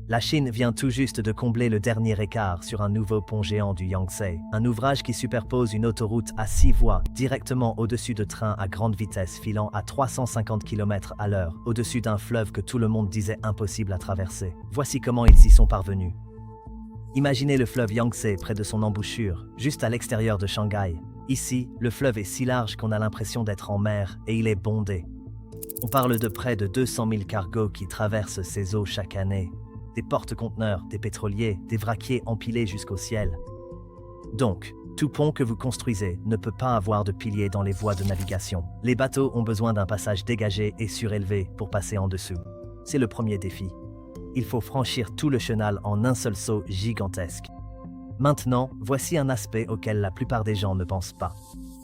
La Chine vient tout juste de combler le dernier écart sur un nouveau pont géant du Yangtze, un ouvrage qui superpose une autoroute à 6 voies directement au-dessus de trains à grande vitesse filant à 350 km/h, au-dessus d'un fleuve que tout le monde disait impossible à traverser. Voici comment ils y sont parvenus. Imaginez le fleuve Yangtze près de son embouchure, juste à l'extérieur de Shanghai. Ici, le fleuve est si large qu'on a l'impression d'être en mer et il est bondé. On parle de près de 200 000 cargos qui traversent ces eaux chaque année. Des porte-conteneurs, des pétroliers, des vraquiers empilés jusqu'au ciel. Donc, tout pont que vous construisez ne peut pas avoir de piliers dans les voies de navigation. Les bateaux ont besoin d'un passage dégagé et surélevé pour passer en dessous. C'est le premier défi. Il faut franchir tout le chenal en un seul saut gigantesque. Maintenant, voici un aspect auquel la plupart des gens ne pensent pas.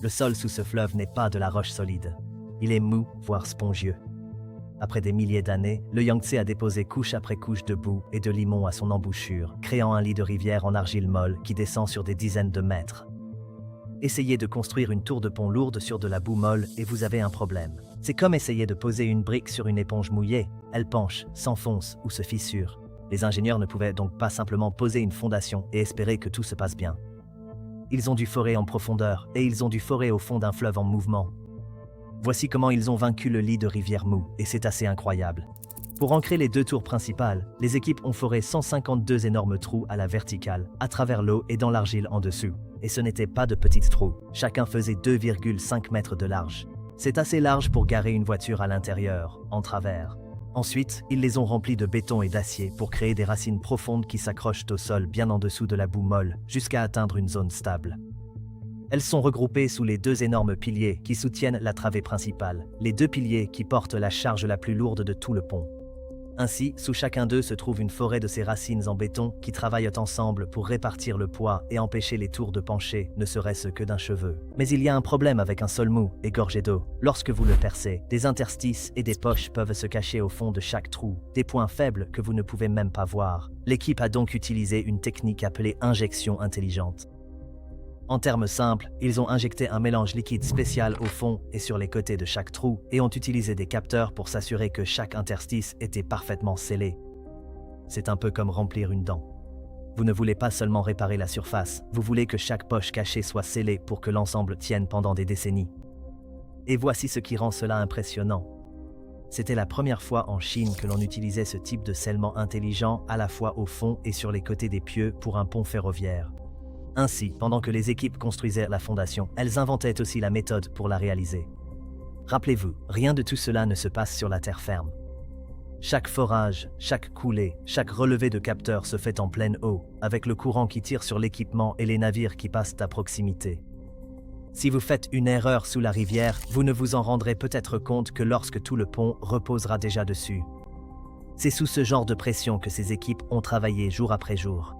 Le sol sous ce fleuve n'est pas de la roche solide. Il est mou, voire spongieux. Après des milliers d'années, le Yangtze a déposé couche après couche de boue et de limon à son embouchure, créant un lit de rivière en argile molle qui descend sur des dizaines de mètres. Essayez de construire une tour de pont lourde sur de la boue molle et vous avez un problème. C'est comme essayer de poser une brique sur une éponge mouillée. Elle penche, s'enfonce ou se fissure. Les ingénieurs ne pouvaient donc pas simplement poser une fondation et espérer que tout se passe bien. Ils ont dû forer en profondeur et ils ont dû forer au fond d'un fleuve en mouvement. Voici comment ils ont vaincu le lit de rivière mou, et c'est assez incroyable. Pour ancrer les deux tours principales, les équipes ont foré 152 énormes trous à la verticale, à travers l'eau et dans l'argile en dessous. Et ce n'étaient pas de petits trous, chacun faisait 2,5 mètres de large. C'est assez large pour garer une voiture à l'intérieur, en travers. Ensuite, ils les ont remplis de béton et d'acier pour créer des racines profondes qui s'accrochent au sol bien en dessous de la boue molle, jusqu'à atteindre une zone stable. Elles sont regroupées sous les deux énormes piliers qui soutiennent la travée principale, les deux piliers qui portent la charge la plus lourde de tout le pont. Ainsi, sous chacun d'eux se trouve une forêt de ces racines en béton qui travaillent ensemble pour répartir le poids et empêcher les tours de pencher, ne serait-ce que d'un cheveu. Mais il y a un problème avec un sol mou et gorgé d'eau. Lorsque vous le percez, des interstices et des poches peuvent se cacher au fond de chaque trou, des points faibles que vous ne pouvez même pas voir. L'équipe a donc utilisé une technique appelée injection intelligente. En termes simples, ils ont injecté un mélange liquide spécial au fond et sur les côtés de chaque trou et ont utilisé des capteurs pour s'assurer que chaque interstice était parfaitement scellé. C'est un peu comme remplir une dent. Vous ne voulez pas seulement réparer la surface, vous voulez que chaque poche cachée soit scellée pour que l'ensemble tienne pendant des décennies. Et voici ce qui rend cela impressionnant. C'était la première fois en Chine que l'on utilisait ce type de scellement intelligent à la fois au fond et sur les côtés des pieux pour un pont ferroviaire. Ainsi, pendant que les équipes construisaient la fondation, elles inventaient aussi la méthode pour la réaliser. Rappelez-vous, rien de tout cela ne se passe sur la terre ferme. Chaque forage, chaque coulée, chaque relevé de capteurs se fait en pleine eau, avec le courant qui tire sur l'équipement et les navires qui passent à proximité. Si vous faites une erreur sous la rivière, vous ne vous en rendrez peut-être compte que lorsque tout le pont reposera déjà dessus. C'est sous ce genre de pression que ces équipes ont travaillé jour après jour.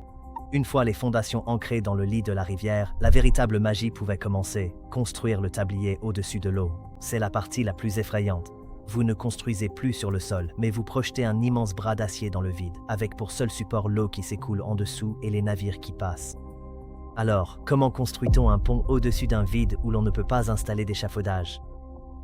Une fois les fondations ancrées dans le lit de la rivière, la véritable magie pouvait commencer, construire le tablier au-dessus de l'eau. C'est la partie la plus effrayante. Vous ne construisez plus sur le sol, mais vous projetez un immense bras d'acier dans le vide, avec pour seul support l'eau qui s'écoule en dessous et les navires qui passent. Alors, comment construit-on un pont au-dessus d'un vide où l'on ne peut pas installer d'échafaudage ?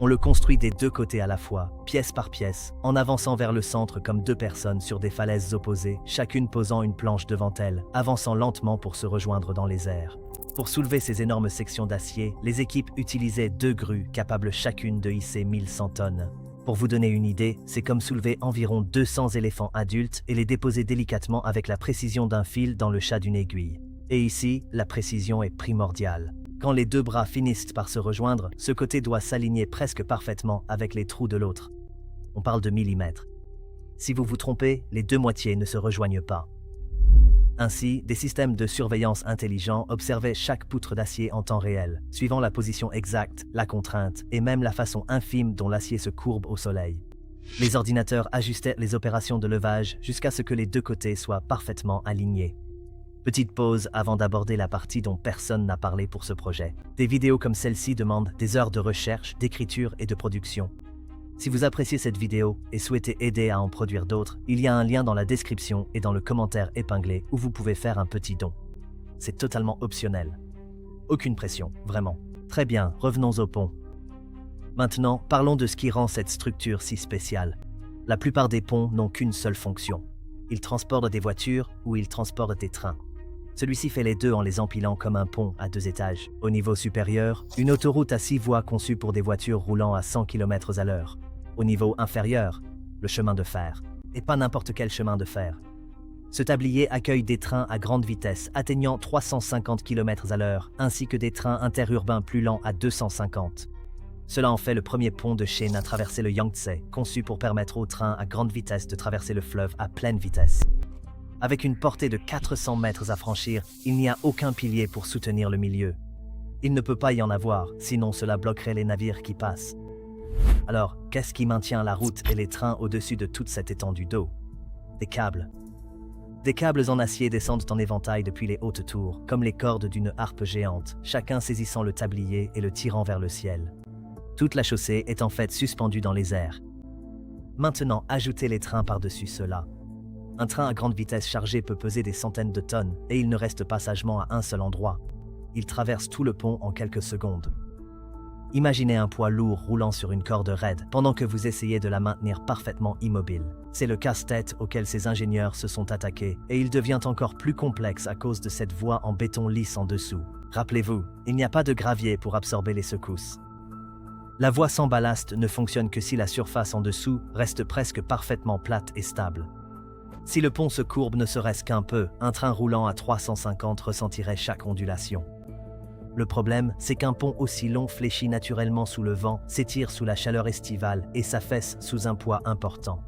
On le construit des deux côtés à la fois, pièce par pièce, en avançant vers le centre comme deux personnes sur des falaises opposées, chacune posant une planche devant elle, avançant lentement pour se rejoindre dans les airs. Pour soulever ces énormes sections d'acier, les équipes utilisaient deux grues capables chacune de hisser 1100 tonnes. Pour vous donner une idée, c'est comme soulever environ 200 éléphants adultes et les déposer délicatement avec la précision d'un fil dans le chat d'une aiguille. Et ici, la précision est primordiale. Quand les deux bras finissent par se rejoindre, ce côté doit s'aligner presque parfaitement avec les trous de l'autre. On parle de millimètres. Si vous vous trompez, les deux moitiés ne se rejoignent pas. Ainsi, des systèmes de surveillance intelligents observaient chaque poutre d'acier en temps réel, suivant la position exacte, la contrainte et même la façon infime dont l'acier se courbe au soleil. Les ordinateurs ajustaient les opérations de levage jusqu'à ce que les deux côtés soient parfaitement alignés. Petite pause avant d'aborder la partie dont personne n'a parlé pour ce projet. Des vidéos comme celle-ci demandent des heures de recherche, d'écriture et de production. Si vous appréciez cette vidéo et souhaitez aider à en produire d'autres, il y a un lien dans la description et dans le commentaire épinglé où vous pouvez faire un petit don. C'est totalement optionnel. Aucune pression, vraiment. Très bien, revenons au pont. Maintenant, parlons de ce qui rend cette structure si spéciale. La plupart des ponts n'ont qu'une seule fonction. Il transporte des voitures ou il transporte des trains. Celui-ci fait les deux en les empilant comme un pont à 2 étages. Au niveau supérieur, une autoroute à 6 voies conçue pour des voitures roulant à 100 km/h. Au niveau inférieur, le chemin de fer. Et pas n'importe quel chemin de fer. Ce tablier accueille des trains à grande vitesse atteignant 350 km/h, ainsi que des trains interurbains plus lents à 250. Cela en fait le premier pont de Chine à traverser le Yangtze, conçu pour permettre aux trains à grande vitesse de traverser le fleuve à pleine vitesse. Avec une portée de 400 mètres à franchir, il n'y a aucun pilier pour soutenir le milieu. Il ne peut pas y en avoir, sinon cela bloquerait les navires qui passent. Alors, qu'est-ce qui maintient la route et les trains au-dessus de toute cette étendue d'eau? Des câbles. Des câbles en acier descendent en éventail depuis les hautes tours, comme les cordes d'une harpe géante, chacun saisissant le tablier et le tirant vers le ciel. Toute la chaussée est en fait suspendue dans les airs. Maintenant, ajoutez les trains par-dessus cela. Un train à grande vitesse chargé peut peser des centaines de tonnes, et il ne reste pas sagement à un seul endroit. Il traverse tout le pont en quelques secondes. Imaginez un poids lourd roulant sur une corde raide, pendant que vous essayez de la maintenir parfaitement immobile. C'est le casse-tête auquel ces ingénieurs se sont attaqués, et il devient encore plus complexe à cause de cette voie en béton lisse en dessous. Rappelez-vous, il n'y a pas de gravier pour absorber les secousses. La voie sans ballast ne fonctionne que si la surface en dessous reste presque parfaitement plate et stable. Si le pont se courbe ne serait-ce qu'un peu, un train roulant à 350 ressentirait chaque ondulation. Le problème, c'est qu'un pont aussi long fléchit naturellement sous le vent, s'étire sous la chaleur estivale et s'affaisse sous un poids important.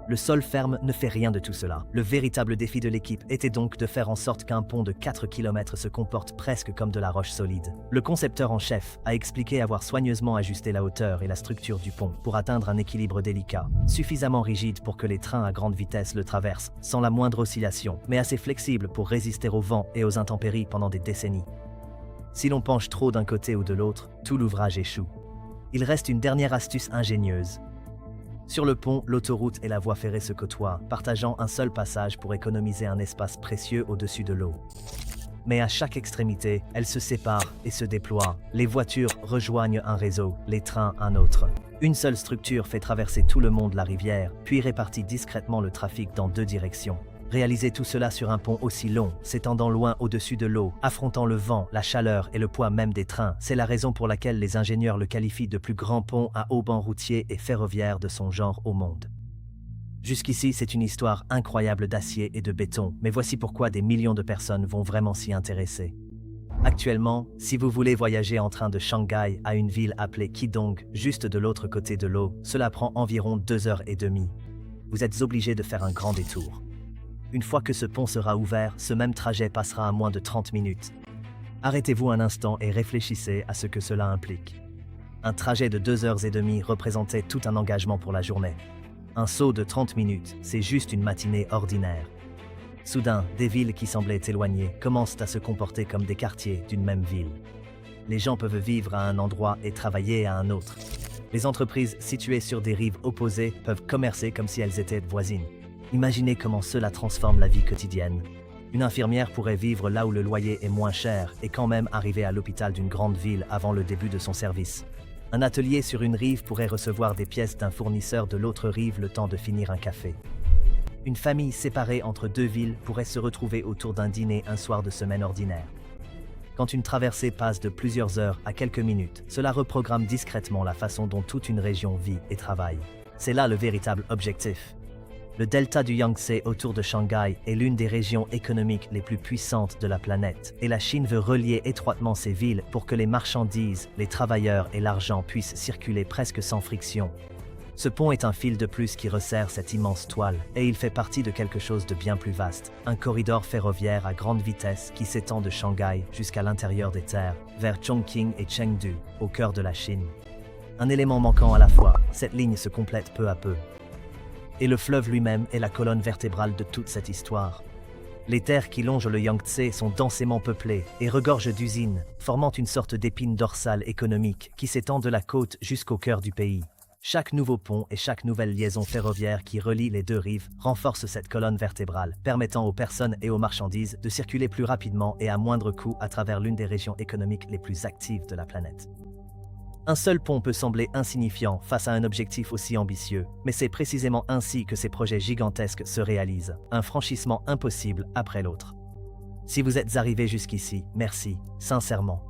Le sol ferme ne fait rien de tout cela. Le véritable défi de l'équipe était donc de faire en sorte qu'un pont de 4 km se comporte presque comme de la roche solide. Le concepteur en chef a expliqué avoir soigneusement ajusté la hauteur et la structure du pont pour atteindre un équilibre délicat, suffisamment rigide pour que les trains à grande vitesse le traversent sans la moindre oscillation, mais assez flexible pour résister au vent et aux intempéries pendant des décennies. Si l'on penche trop d'un côté ou de l'autre, tout l'ouvrage échoue. Il reste une dernière astuce ingénieuse. Sur le pont, l'autoroute et la voie ferrée se côtoient, partageant un seul passage pour économiser un espace précieux au-dessus de l'eau. Mais à chaque extrémité, elles se séparent et se déploient. Les voitures rejoignent un réseau, les trains un autre. Une seule structure fait traverser tout le monde la rivière, puis répartit discrètement le trafic dans 2 directions. Réaliser tout cela sur un pont aussi long, s'étendant loin au-dessus de l'eau, affrontant le vent, la chaleur et le poids même des trains, c'est la raison pour laquelle les ingénieurs le qualifient de plus grand pont à haubans routier et ferroviaire de son genre au monde. Jusqu'ici, c'est une histoire incroyable d'acier et de béton, mais voici pourquoi des millions de personnes vont vraiment s'y intéresser. Actuellement, si vous voulez voyager en train de Shanghai à une ville appelée Qidong, juste de l'autre côté de l'eau, cela prend environ 2h30. Vous êtes obligé de faire un grand détour. Une fois que ce pont sera ouvert, ce même trajet passera à moins de 30 minutes. Arrêtez-vous un instant et réfléchissez à ce que cela implique. Un trajet de 2h30 représentait tout un engagement pour la journée. Un saut de 30 minutes, c'est juste une matinée ordinaire. Soudain, des villes qui semblaient éloignées commencent à se comporter comme des quartiers d'une même ville. Les gens peuvent vivre à un endroit et travailler à un autre. Les entreprises situées sur des rives opposées peuvent commercer comme si elles étaient voisines. Imaginez comment cela transforme la vie quotidienne. Une infirmière pourrait vivre là où le loyer est moins cher et quand même arriver à l'hôpital d'une grande ville avant le début de son service. Un atelier sur une rive pourrait recevoir des pièces d'un fournisseur de l'autre rive le temps de finir un café. Une famille séparée entre 2 villes pourrait se retrouver autour d'un dîner un soir de semaine ordinaire. Quand une traversée passe de plusieurs heures à quelques minutes, cela reprogramme discrètement la façon dont toute une région vit et travaille. C'est là le véritable objectif. Le delta du Yangtze autour de Shanghai est l'une des régions économiques les plus puissantes de la planète, et la Chine veut relier étroitement ces villes pour que les marchandises, les travailleurs et l'argent puissent circuler presque sans friction. Ce pont est un fil de plus qui resserre cette immense toile, et il fait partie de quelque chose de bien plus vaste, un corridor ferroviaire à grande vitesse qui s'étend de Shanghai jusqu'à l'intérieur des terres, vers Chongqing et Chengdu, au cœur de la Chine. Un élément manquant à la fois, cette ligne se complète peu à peu. Et le fleuve lui-même est la colonne vertébrale de toute cette histoire. Les terres qui longent le Yangtze sont densément peuplées et regorgent d'usines, formant une sorte d'épine dorsale économique qui s'étend de la côte jusqu'au cœur du pays. Chaque nouveau pont et chaque nouvelle liaison ferroviaire qui relie les 2 rives renforce cette colonne vertébrale, permettant aux personnes et aux marchandises de circuler plus rapidement et à moindre coût à travers l'une des régions économiques les plus actives de la planète. Un seul pont peut sembler insignifiant face à un objectif aussi ambitieux, mais c'est précisément ainsi que ces projets gigantesques se réalisent, un franchissement impossible après l'autre. Si vous êtes arrivé jusqu'ici, merci, sincèrement.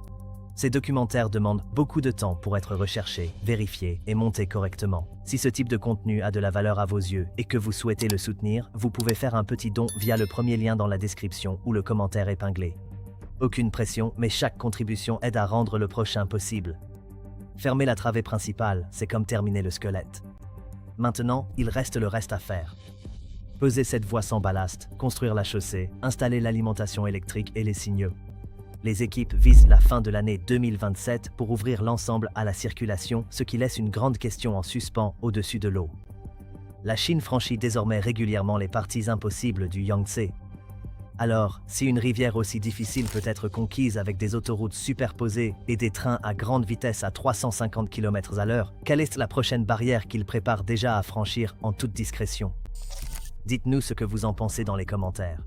Ces documentaires demandent beaucoup de temps pour être recherchés, vérifiés et montés correctement. Si ce type de contenu a de la valeur à vos yeux et que vous souhaitez le soutenir, vous pouvez faire un petit don via le premier lien dans la description ou le commentaire épinglé. Aucune pression, mais chaque contribution aide à rendre le prochain possible. Fermer la travée principale, c'est comme terminer le squelette. Maintenant, il reste le reste à faire. Peser cette voie sans ballast, construire la chaussée, installer l'alimentation électrique et les signaux. Les équipes visent la fin de l'année 2027 pour ouvrir l'ensemble à la circulation, ce qui laisse une grande question en suspens au-dessus de l'eau. La Chine franchit désormais régulièrement les parties impossibles du Yangtze. Alors, si une rivière aussi difficile peut être conquise avec des autoroutes superposées et des trains à grande vitesse à 350 km/h, quelle est la prochaine barrière qu'ils préparent déjà à franchir en toute discrétion? Dites-nous ce que vous en pensez dans les commentaires.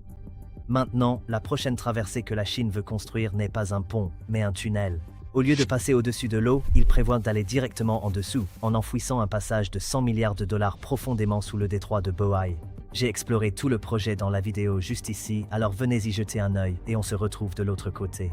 Maintenant, la prochaine traversée que la Chine veut construire n'est pas un pont, mais un tunnel. Au lieu de passer au-dessus de l'eau, ils prévoient d'aller directement en dessous, en enfouissant un passage de 100 milliards de dollars profondément sous le détroit de Bohai. J'ai exploré tout le projet dans la vidéo juste ici, alors venez y jeter un œil et on se retrouve de l'autre côté.